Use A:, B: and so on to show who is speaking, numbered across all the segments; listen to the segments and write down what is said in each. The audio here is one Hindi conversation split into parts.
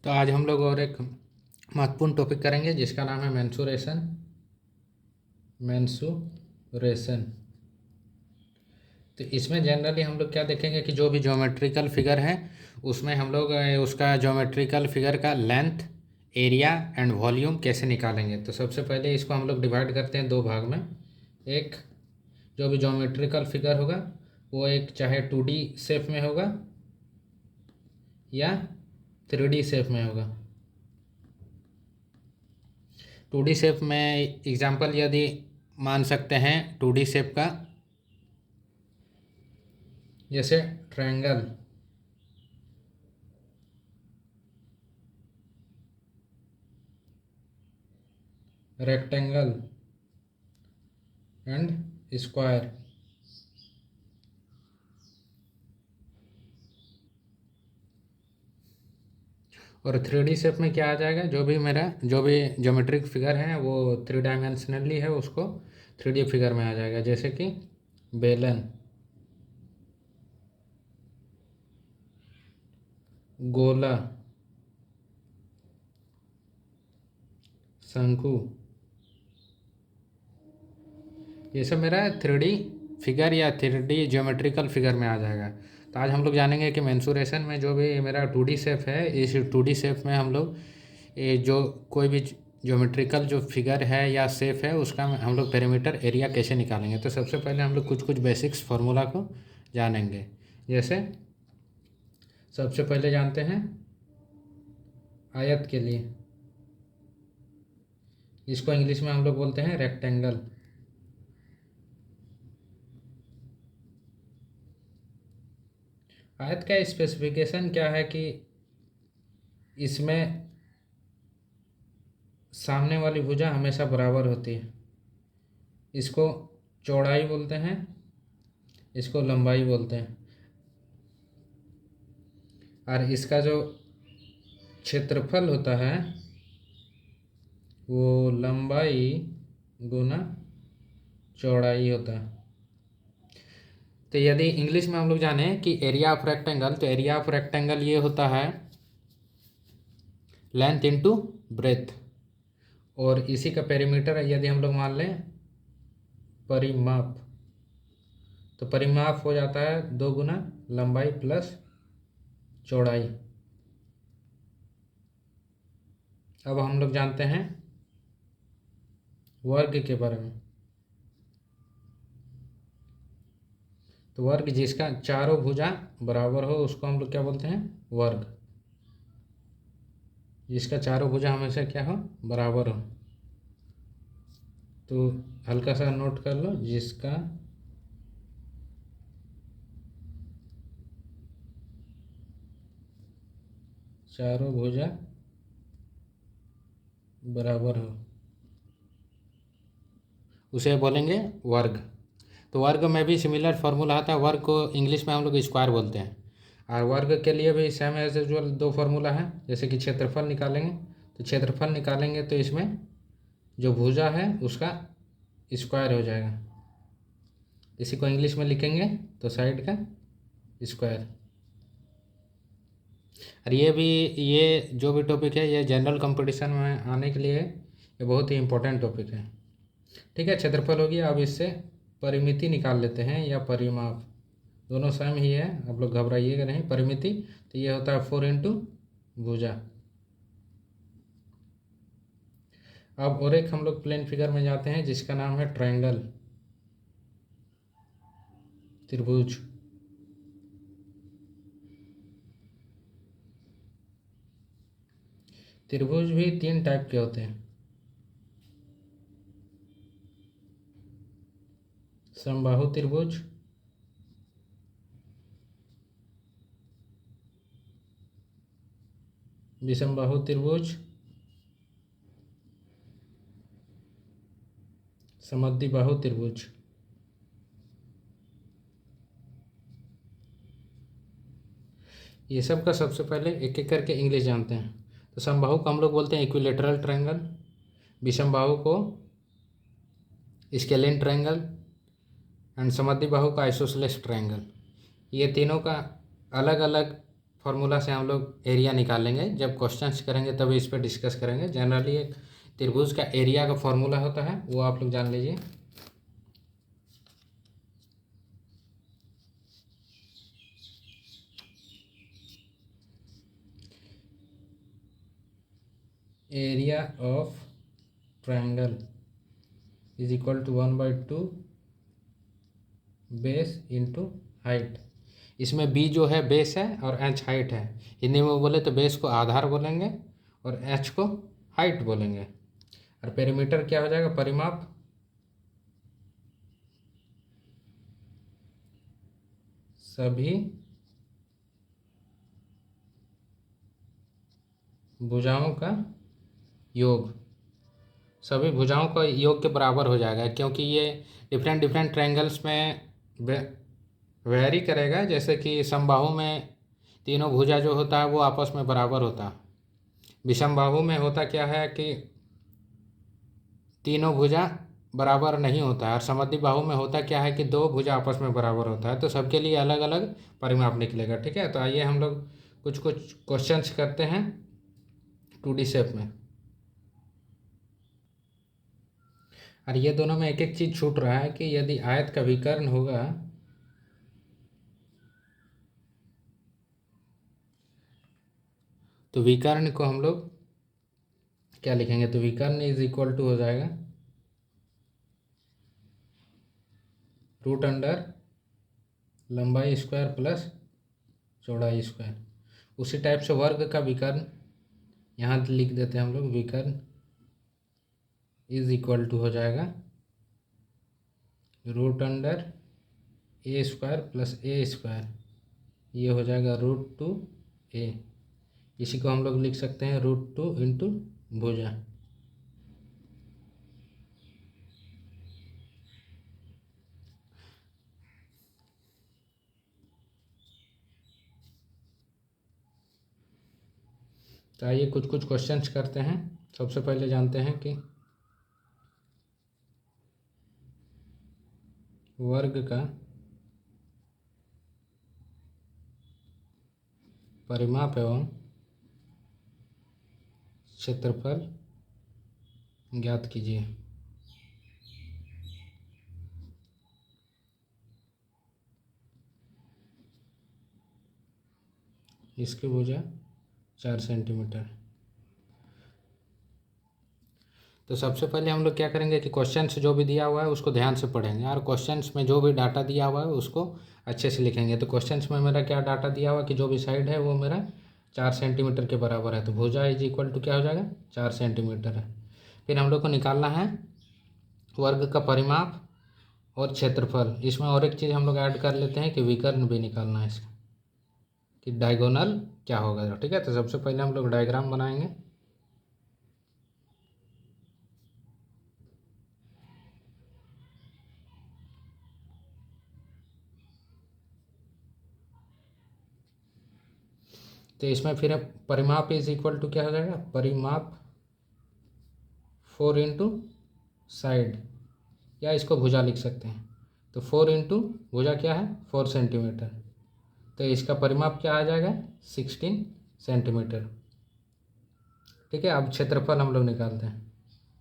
A: तो आज हम लोग और एक महत्वपूर्ण टॉपिक करेंगे जिसका नाम है मेंसुरेशन। तो इसमें जनरली हम लोग क्या देखेंगे कि जो भी ज्योमेट्रिकल फिगर है उसमें हम लोग उसका ज्योमेट्रिकल फिगर का लेंथ, एरिया एंड वॉल्यूम कैसे निकालेंगे। तो सबसे पहले इसको हम लोग डिवाइड करते हैं दो भाग में। एक, जो भी ज्योमेट्रिकल फिगर होगा वो एक चाहे 2D शेप में होगा या 3D शेप में होगा। 2D शेप में एग्जाम्पल यदि मान सकते हैं 2D शेप का, जैसे ट्रायंगल, रेक्टेंगल एंड स्क्वायर। और 3D शेप में क्या आ जाएगा, जो भी ज्योमेट्रिक फिगर है वो 3 डायमेंशनली है, उसको 3D फिगर में आ जाएगा। जैसे कि बेलन, गोला, शंकु, ये सब मेरा 3D फिगर या 3D ज्योमेट्रिकल फिगर में आ जाएगा। तो आज हम लोग जानेंगे कि मेंसुरेशन में जो भी मेरा 2D शेप है, इस 2D शेप में हम लोग जो कोई भी ज्योमेट्रिकल जो फिगर है या शेप है उसका हम लोग पेरीमीटर एरिया कैसे निकालेंगे। तो सबसे पहले हम लोग कुछ बेसिक्स फार्मूला को जानेंगे। जैसे सबसे पहले जानते हैं आयत के लिए, इसको इंग्लिश में हम लोग बोलते हैं रेक्टेंगल। आयत का स्पेसिफिकेशन क्या है कि इसमें सामने वाली भुजा हमेशा बराबर होती है। इसको चौड़ाई बोलते हैं, इसको लंबाई बोलते हैं। और इसका जो क्षेत्रफल होता है वो लंबाई गुना चौड़ाई होता है। तो यदि इंग्लिश में हम लोग जाने कि एरिया ऑफ रेक्टेंगल, तो एरिया ऑफ रेक्टेंगल ये होता है लेंथ इनटू ब्रेथ। और इसी का पेरीमीटर यदि हम लोग मान लें परिमाप, तो परिमाप हो जाता है 2 गुना लंबाई प्लस चौड़ाई। अब हम लोग जानते हैं वर्ग के बारे में। तो वर्ग जिसका चारों भुजा बराबर हो उसको हम लोग क्या बोलते हैं, वर्ग। जिसका चारों भुजा हमेशा क्या हो, बराबर हो। तो हल्का सा नोट कर लो, जिसका चारों भुजा बराबर हो उसे बोलेंगे वर्ग। तो वर्ग में भी सिमिलर फार्मूला आता है। वर्ग को इंग्लिश में हम लोग स्क्वायर बोलते हैं। और वर्ग के लिए भी सेम एज यूजुअल 2 फार्मूला है। जैसे कि क्षेत्रफल निकालेंगे, तो क्षेत्रफल निकालेंगे तो इसमें जो भुजा है उसका स्क्वायर हो जाएगा। इसी को इंग्लिश में लिखेंगे तो साइड का स्क्वायर। और ये जो भी टॉपिक है ये जनरल कंपटीशन में आने के लिए ये बहुत ही इम्पोर्टेंट टॉपिक है। ठीक है, क्षेत्रफल हो गया। अब इससे परिमिति निकाल लेते हैं या परिमाप, दोनों सेम ही है, आप लोग घबराइएगा नहीं। परिमिति तो ये होता है 4 इंटू भुजा। अब और एक हम लोग प्लेन फिगर में जाते हैं जिसका नाम है ट्रायंगल, त्रिभुज। त्रिभुज भी 3 टाइप के होते हैं, समबाहु त्रिभुज, विषमबाहु त्रिभुज, समद्विबाहु त्रिभुज। ये सब का सबसे पहले एक एक करके इंग्लिश जानते हैं। तो समबाहु को हम लोग बोलते हैं इक्विलेटरल ट्रायंगल, विषमबाहु को स्केलिन ट्रायंगल एंड समद्विबाहु का आइसोसेलेस ट्रायंगल। ये तीनों का अलग अलग फार्मूला से हम लोग एरिया निकालेंगे। जब क्वेश्चंस करेंगे तभी इस पर डिस्कस करेंगे। जनरली एक त्रिभुज का एरिया का फार्मूला होता है, वो आप लोग जान लीजिए। Area of triangle is equal to 1/2 base into height. इसमें बी जो है बेस है और एच हाइट है। हिंदी में बोले तो बेस को आधार बोलेंगे और एच को हाइट बोलेंगे। और पेरीमीटर क्या हो जाएगा? परिमाप। सभी भुजाओं का योग, सभी भुजाओं का योग के बराबर हो जाएगा, क्योंकि ये डिफरेंट डिफरेंट ट्रायंगल्स में वेरी करेगा। जैसे कि समबाहु में तीनों भुजा जो होता है वो आपस में बराबर होता है। विषमबाहु में होता क्या है कि तीनों भुजा बराबर नहीं होता है। और समद्विबाहु में होता क्या है कि दो भुजा आपस में बराबर होता है। तो सबके लिए अलग अलग परिमाप निकलेगा। ठीक है, तो आइए हम लोग कुछ कुछ क्वेश्चंस करते हैं 2D शेप में। और ये दोनों में एक एक चीज़ छूट रहा है कि यदि आयत का विकर्ण होगा तो विकर्ण को हम लोग क्या लिखेंगे? तो विकर्ण इज इक्वल टू हो जाएगा रूट अंडर लंबाई स्क्वायर प्लस चौड़ाई स्क्वायर। उसी टाइप से वर्ग का विकर्ण यहाँ लिख देते हैं हम लोग। विकर्ण इज इक्वल टू हो जाएगा रूट अंडर ए स्क्वायर प्लस ए स्क्वायर। ये हो जाएगा √2a। इसी को हम लोग लिख सकते हैं √2 इंटू भुजा। तो आइए कुछ कुछ क्वेश्चंस करते हैं। सबसे पहले जानते हैं कि वर्ग का परिमाप एवं क्षेत्रफल ज्ञात कीजिए। इसकी भुजा 4 सेंटीमीटर। तो सबसे पहले हम लोग क्या करेंगे कि क्वेश्चंस जो भी दिया हुआ है उसको ध्यान से पढ़ेंगे और क्वेश्चंस में जो भी डाटा दिया हुआ है उसको अच्छे से लिखेंगे। तो क्वेश्चंस में मेरा क्या डाटा दिया हुआ कि जो भी साइड है वो मेरा 4 सेंटीमीटर के बराबर है। तो भुजा इज इक्वल टू क्या हो जाएगा? 4 सेंटीमीटर है। फिर हम लोग को निकालना है वर्ग का परिमाप और क्षेत्रफल। इसमें और एक चीज़ हम लोग ऐड कर लेते हैं कि विकर्ण भी निकालना है इसका, कि डायगोनल क्या होगा। ठीक है, तो सबसे पहले हम लोग डायग्राम बनाएंगे। तो इसमें फिर परिमाप इज इक्वल टू क्या हो जाएगा? परिमाप 4 इंटू साइड, या इसको भुजा लिख सकते हैं। तो 4 इंटू भुजा क्या है? 4 सेंटीमीटर। तो इसका परिमाप क्या आ जाएगा? 16 सेंटीमीटर। ठीक है, अब क्षेत्रफल हम लोग निकालते हैं।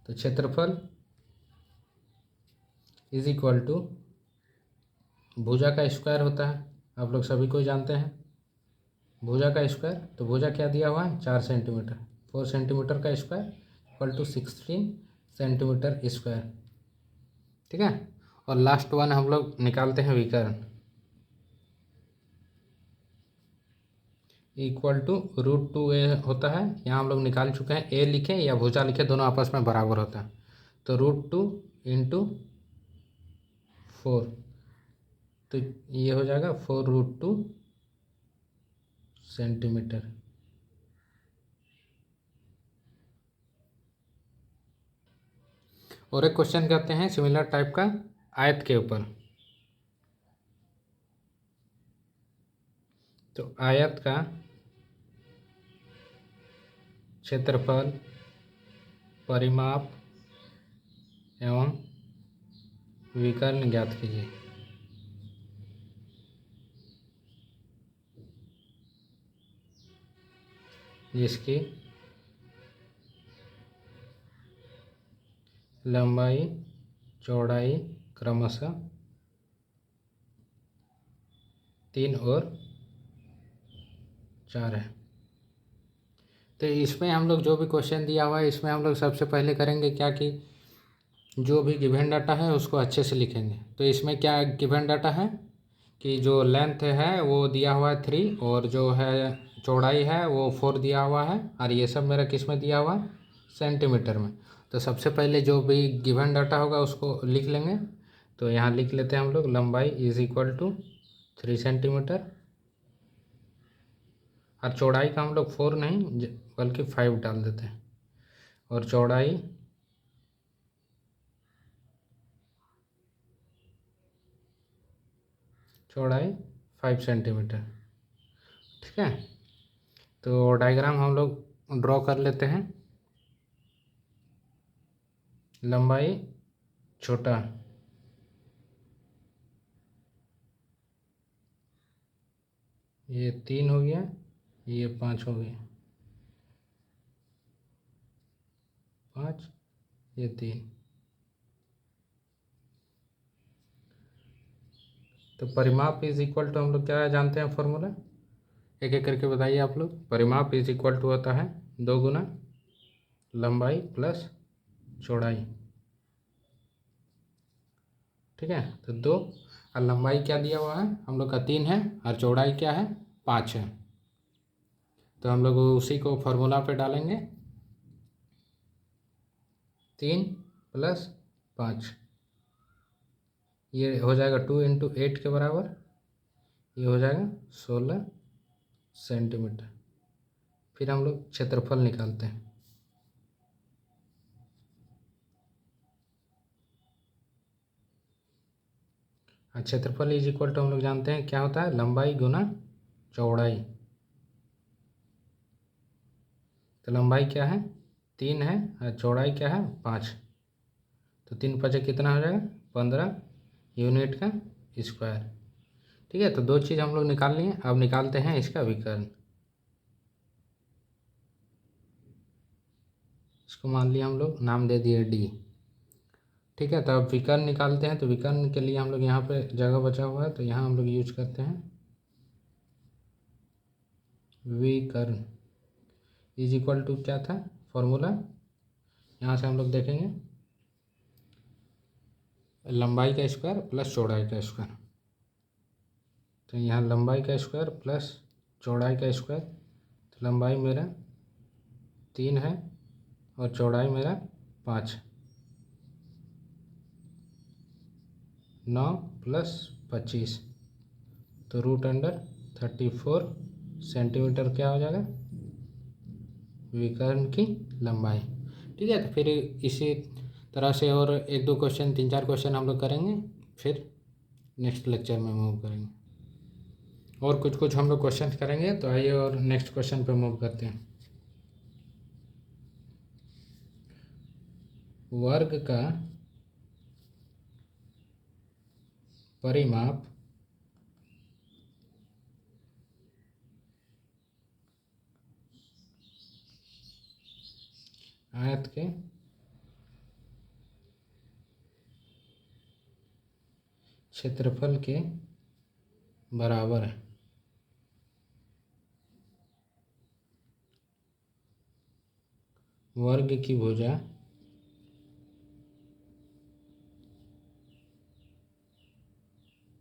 A: तो क्षेत्रफल इज इक्वल टू भुजा का स्क्वायर होता है, आप लोग सभी को जानते हैं भुजा का स्क्वायर। तो भुजा क्या दिया हुआ है? 4 सेंटीमीटर। 4 सेंटीमीटर का square equal to 16 centimetre square. ठीक है, और लास्ट वन हम लोग निकालते हैं विकर्ण इक्वल टू √2a होता है। यहाँ हम लोग निकाल चुके हैं। ए लिखे या भुजा लिखे दोनों आपस में बराबर होता है। तो √2 इंटू 4, तो ये हो जाएगा 4√2 सेंटीमीटर। और एक क्वेश्चन करते हैं सिमिलर टाइप का आयत के ऊपर। तो आयत का क्षेत्रफल, परिमाप एवं विकर्ण ज्ञात कीजिए। जिसकी लंबाई चौड़ाई क्रमशः 3 और 4 है। तो इसमें हम लोग जो भी क्वेश्चन दिया हुआ है इसमें हम लोग सबसे पहले करेंगे क्या कि जो भी गिवन डाटा है उसको अच्छे से लिखेंगे। तो इसमें क्या गिवन डाटा है कि जो लेंथ है वो दिया हुआ है 3 और जो है चौड़ाई है वो 4 दिया हुआ है और ये सब मेरा किस में दिया हुआ है, सेंटीमीटर में। तो सबसे पहले जो भी गिवन डाटा होगा उसको लिख लेंगे। तो यहाँ लिख लेते हैं हम लोग लंबाई इज इक्वल टू 3 सेंटीमीटर और चौड़ाई का हम लोग 4 नहीं बल्कि 5 डाल देते हैं और चौड़ाई 5 सेंटीमीटर। ठीक है, तो डायग्राम हम लोग ड्रॉ कर लेते हैं। लंबाई छोटा, ये 3 हो गया, ये 5 हो गया, 5 ये 3। तो परिमाप इज इक्वल टू हम लोग क्या जानते हैं फॉर्मूला, एक एक करके बताइए आप लोग। परिमाप इज इक्वल टू होता है 2 गुना लंबाई प्लस चौड़ाई। ठीक है, तो 2 और लंबाई क्या दिया हुआ है हम लोग का 3 है और चौड़ाई क्या है 5 है। तो हम लोग उसी को फॉर्मूला पे डालेंगे, 3 + 5 ये हो जाएगा 2 × 8 के बराबर, ये हो जाएगा 16 सेंटीमीटर। फिर हम लोग क्षेत्रफल निकालते हैं। क्षेत्रफल इज इक्वल टू हम लोग जानते हैं क्या होता है, लंबाई गुना चौड़ाई। तो लंबाई क्या है 3 है और चौड़ाई क्या है 5। तो 3 × 5 कितना हो जाएगा 15 यूनिट का स्क्वायर। ठीक है, तो 2 चीज़ हम लोग निकाल लिए। अब निकालते हैं इसका विकर्ण। इसको मान लिया हम लोग, नाम दे दिए डी। ठीक है, तो अब विकर्ण निकालते हैं। तो विकर्ण के लिए हम लोग यहाँ पे जगह बचा हुआ है तो यहाँ हम लोग यूज करते हैं विकर्ण इज इक्वल टू क्या था फॉर्मूला, यहाँ से हम लोग देखेंगे लंबाई का स्क्वायर प्लस चौड़ाई का स्क्वायर। तो यहाँ लंबाई का स्क्वायर प्लस चौड़ाई का स्क्वायर। तो लंबाई मेरा 3 है और चौड़ाई मेरा 5, 9 + 25 तो √34 सेंटीमीटर क्या हो जाएगा विकर्ण की लंबाई। ठीक है, तो फिर इसी तरह से और 1-2 क्वेश्चन 3-4 क्वेश्चन हम लोग करेंगे, फिर नेक्स्ट लेक्चर में मूव करेंगे। और कुछ कुछ हम लोग क्वेश्चन करेंगे। तो आइए और नेक्स्ट क्वेश्चन पे मूव करते हैं। वर्ग का परिमाप आयत के क्षेत्रफल के बराबर है। वर्ग की भुजा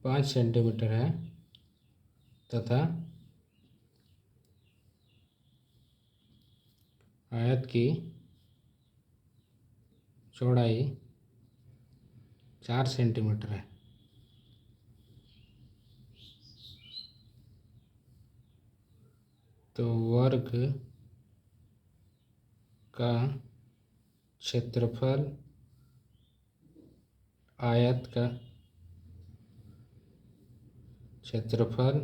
A: 5 सेंटीमीटर है तथा आयत की चौड़ाई 4 सेंटीमीटर है। तो वर्ग का क्षेत्रफल आयत का क्षेत्रफल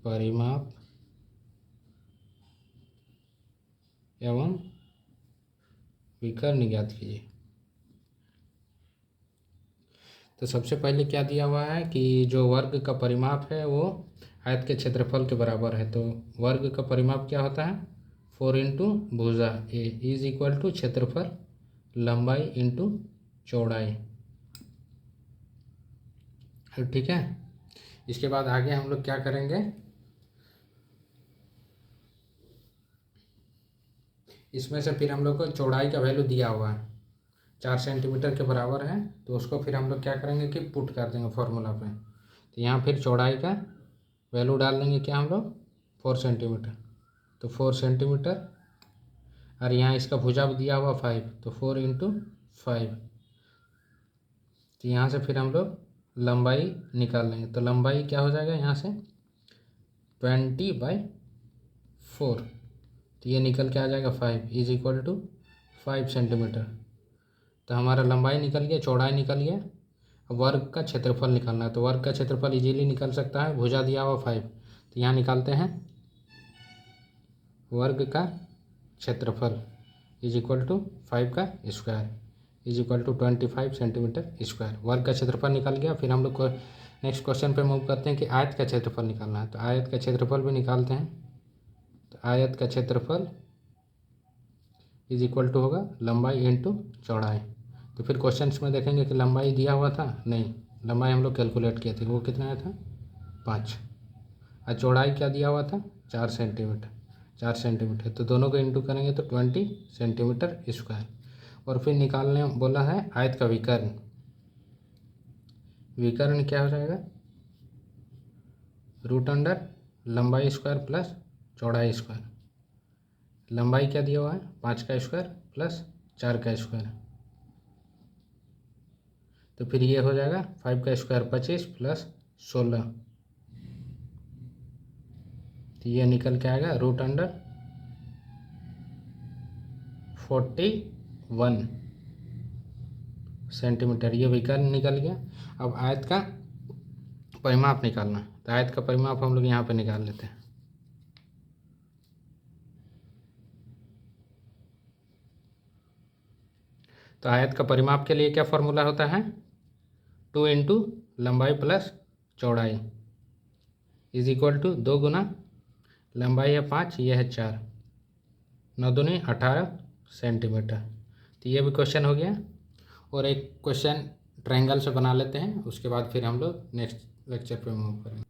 A: परिमाप एवं विकर्ण ज्ञात कीजिए। तो सबसे पहले क्या दिया हुआ है कि जो वर्ग का परिमाप है वो आयत के क्षेत्रफल के बराबर है। तो वर्ग का परिमाप क्या होता है? 4 इंटू भुजा ए इज इक्वल टू क्षेत्रफल लंबाई इंटू चौड़ाई। ठीक है। इसके बाद आगे हम लोग क्या करेंगे, इसमें से फिर हम लोग को चौड़ाई का वैल्यू दिया हुआ है 4 सेंटीमीटर के बराबर है, तो उसको फिर हम लोग क्या करेंगे कि पुट कर देंगे फॉर्मूला पे। तो यहाँ फिर चौड़ाई का वैल्यू डाल देंगे क्या हम लोग 4 सेंटीमीटर, तो 4 सेंटीमीटर, और यहाँ इसका भुजा दिया हुआ 5, तो 4 इंटू 5। तो यहाँ से फिर हम लोग लंबाई निकाल लेंगे। तो लंबाई क्या हो जाएगा यहाँ से 20/4, तो ये निकल के आ जाएगा 5 इज इक्वल टू 5 सेंटीमीटर। तो हमारा लंबाई निकल गया, चौड़ाई निकल गया। अब वर्ग का क्षेत्रफल निकालना है, तो वर्ग का क्षेत्रफल इजीली निकल सकता है, भुजा दिया हुआ 5, तो यहाँ निकालते हैं वर्ग का क्षेत्रफल इज इक्वल टू 5 का square is equal to 25 centimetre square. वर्ग का क्षेत्रफल निकल गया। फिर हम लोग को नेक्स्ट क्वेश्चन पे मूव करते हैं कि आयत का क्षेत्रफल निकालना है। तो आयत का क्षेत्रफल भी निकालते हैं। तो आयत का क्षेत्रफल इज इक्वल टू होगा लंबाई इंटू चौड़ाई। तो फिर क्वेश्चंस में देखेंगे कि लंबाई दिया हुआ था, नहीं, लंबाई हम लोग कैलकुलेट किए थे, वो कितना आया था 5, और चौड़ाई क्या दिया हुआ था 4 सेंटीमीटर, 4 सेंटीमीटर। तो दोनों को इंटू करेंगे तो 20 सेंटीमीटर स्क्वायर। और फिर निकालने बोला है आयत का विकर्ण। विकर्ण क्या हो जाएगा रूट अंडर लंबाई स्क्वायर प्लस चौड़ाई स्क्वायर। लंबाई क्या दिया हुआ है 5 का स्क्वायर प्लस 4 का स्क्वायर, तो फिर ये हो जाएगा 5 का स्क्वायर 25 प्लस 16, तो ये निकल के आएगा रूट अंडर 41 सेंटीमीटर। ये विकर्ण निकल गया। अब आयत का परिमाप निकालना, तो आयत का परिमाप हम लोग यहाँ पे निकाल लेते हैं। तो आयत का परिमाप के लिए क्या फॉर्मूला होता है 2 इंटू लंबाई प्लस चौड़ाई इज इक्वल टू 2 गुना लंबाई है 5, ये है 4, 9 दूनी 18 सेंटीमीटर। तो ये भी क्वेश्चन हो गया। और एक क्वेश्चन ट्रायंगल से बना लेते हैं, उसके बाद फिर हम लोग नेक्स्ट लेक्चर पे मूव करेंगे।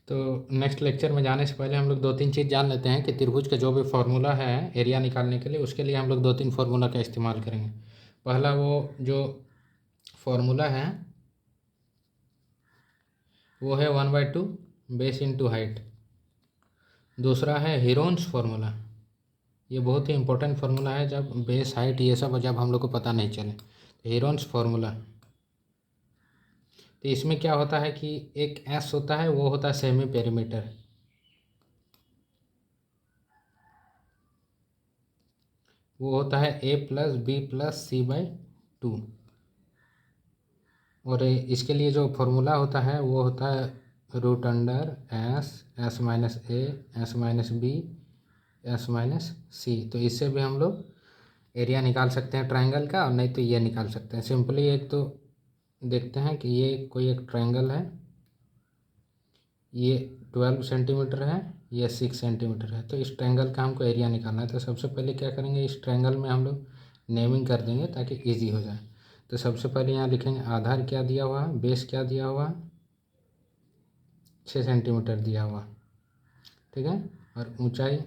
A: तो नेक्स्ट लेक्चर में जाने से पहले हम लोग 2-3 चीज़ जान लेते हैं कि त्रिभुज का जो भी फार्मूला है एरिया निकालने के लिए, उसके लिए हम लोग 2-3 फार्मूला का इस्तेमाल करेंगे। पहला वो जो फार्मूला है वो है 1/2 बेस इंटू हाइट। दूसरा है हीरोन्स फार्मूला, ये बहुत ही इंपॉर्टेंट फार्मूला है जब बेस हाइट ये सब जब हम लोग को पता नहीं चले। तो हीरोन्स फार्मूला, तो इसमें क्या होता है कि एक एस होता है, वो होता है सेमी पेरीमीटर, वो होता है a plus B plus c/2। और इसके लिए जो फॉर्मूला होता है वो होता है root under S minus A S minus B S minus सी। तो इससे भी हम लोग एरिया निकाल सकते हैं ट्रायंगल का, और नहीं तो ये निकाल सकते हैं सिंपली। एक तो देखते हैं कि ये कोई एक ट्रायंगल है, ये 12 सेंटीमीटर है, ये 6 सेंटीमीटर है। तो इस ट्रायंगल का हमको एरिया निकालना है। तो सबसे पहले क्या करेंगे, इस ट्रायंगल में हम लोग नेमिंग कर देंगे ताकि इजी हो जाए। तो सबसे पहले यहाँ लिखेंगे आधार क्या दिया हुआ है, बेस क्या दिया हुआ है 6 सेंटीमीटर दिया हुआ, ठीक है। और ऊंचाई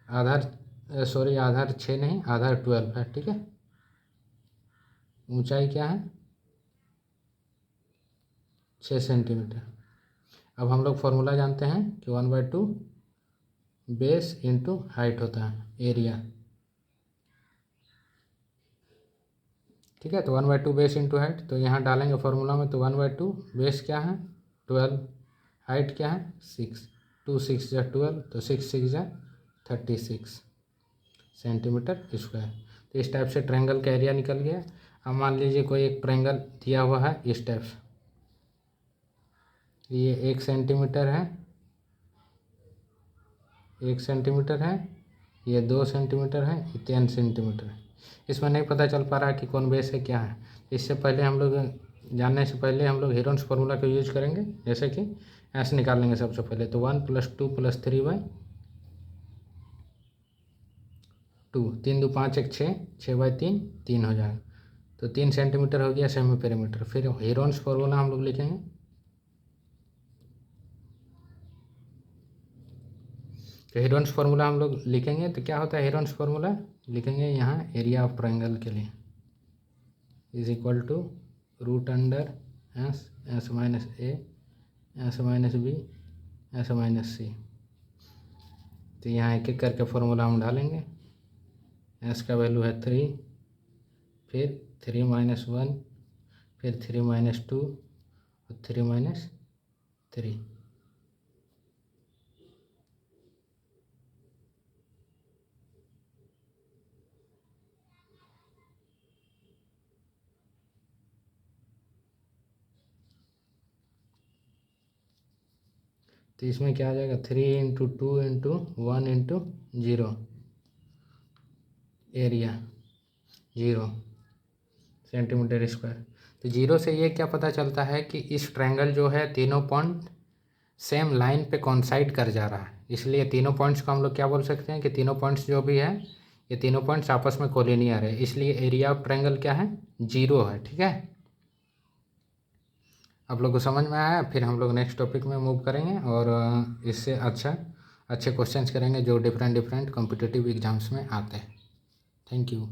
A: आधार आधार 6 नहीं, आधार 12 है, ठीक है। ऊंचाई क्या है 6 सेंटीमीटर। अब हम लोग फॉर्मूला जानते हैं कि 1/2 बेस इंटू हाइट होता है एरिया, ठीक है। तो 1/2 बेस इंटू हाइट, तो यहाँ डालेंगे फॉर्मूला में। तो 1/2 बेस क्या है 12, हाइट क्या है 6, 2 6 जा 12, तो 6 6 जा 36 सेंटीमीटर स्क्वायर। तो इस टाइप से ट्रायंगल का एरिया निकल गया। अब मान लीजिए कोई एक ट्रायंगल दिया हुआ है इस टाइप से, ये 1 सेंटीमीटर है, 1 सेंटीमीटर है, ये 2 सेंटीमीटर है, ये 10 सेंटीमीटर है। इसमें नहीं पता चल पा रहा है कि कौन बेस है क्या है। इससे पहले हम लोग जानने से पहले हम लोग हीरोन्स फार्मूला का यूज करेंगे, जैसे कि एस निकाल लेंगे सबसे पहले। तो 1 + 2 + 3/2, 3 2 5 1 6, 6/3, 3 हो जाएगा। तो 3 सेंटीमीटर हो गया सेमी पेरीमीटर। फिर हेरोन्स फार्मूला हम लोग लिखेंगे। तो हेरोन्स फार्मूला हम लोग लिखेंगे तो क्या होता है हेरोन्स फार्मूला लिखेंगे यहाँ एरिया ऑफ ट्रायंगल के लिए is equal to √root under s, s minus A, S minus B, S minus सी। तो यहाँ एक एक करके फार्मूला हम डालेंगे। एस का वैल्यू है 3, फिर 3 - 1, फिर 3 - 2 और 3 - 3। तो इसमें क्या आ जाएगा 3 × 2 × 1 × 0 एरिया 0 सेंटीमीटर स्क्वायर। तो 0 से ये क्या पता चलता है कि इस ट्रायंगल जो है तीनों पॉइंट सेम लाइन पे कॉन्साइड कर जा रहा है। इसलिए तीनों पॉइंट्स को हम लोग क्या बोल सकते हैं कि तीनों पॉइंट्स जो भी है ये तीनों पॉइंट्स आपस में कोलिनियर है। इसलिए एरिया ऑफ ट्रायंगल क्या है 0 है। ठीक है, आप लोग को समझ में आया। फिर हम लोग नेक्स्ट टॉपिक में मूव करेंगे और इससे अच्छे क्वेश्चंस करेंगे जो डिफरेंट कॉम्पिटिटिव एग्जाम्स में आते हैं। Thank you.